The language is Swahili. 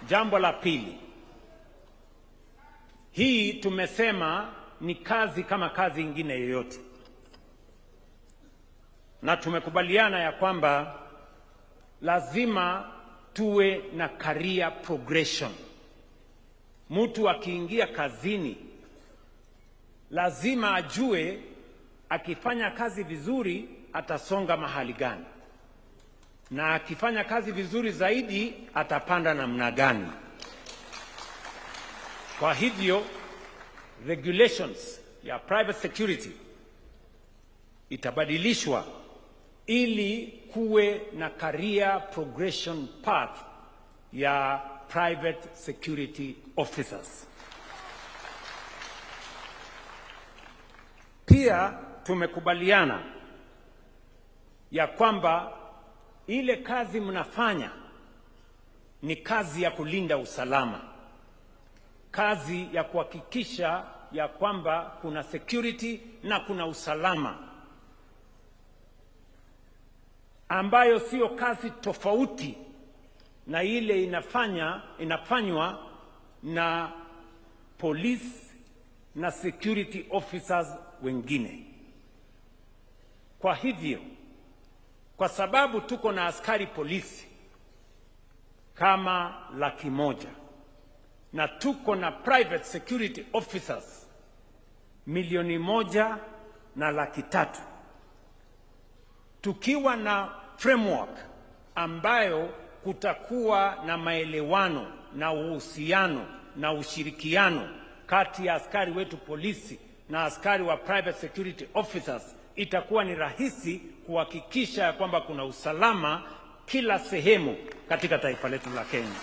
Jambo la pili, hii tumesema ni kazi kama kazi ingine yoyote, na tumekubaliana ya kwamba lazima tuwe na career progression. Mtu akiingia kazini lazima ajue akifanya kazi vizuri atasonga mahali gani, na akifanya kazi vizuri zaidi atapanda namna gani. Kwa hivyo regulations ya private security itabadilishwa ili kuwe na career progression path ya private security officers. Pia tumekubaliana ya kwamba ile kazi mnafanya ni kazi ya kulinda usalama, kazi ya kuhakikisha ya kwamba kuna security na kuna usalama, ambayo sio kazi tofauti na ile inafanywa na police na security officers wengine. Kwa hivyo, kwa sababu tuko na askari polisi kama 100,000 na tuko na private security officers 1,300,000, tukiwa na framework ambayo kutakuwa na maelewano na uhusiano na ushirikiano kati ya askari wetu polisi na askari wa private security officers, itakuwa ni rahisi kuhakikisha kwamba kuna usalama kila sehemu katika taifa letu la Kenya.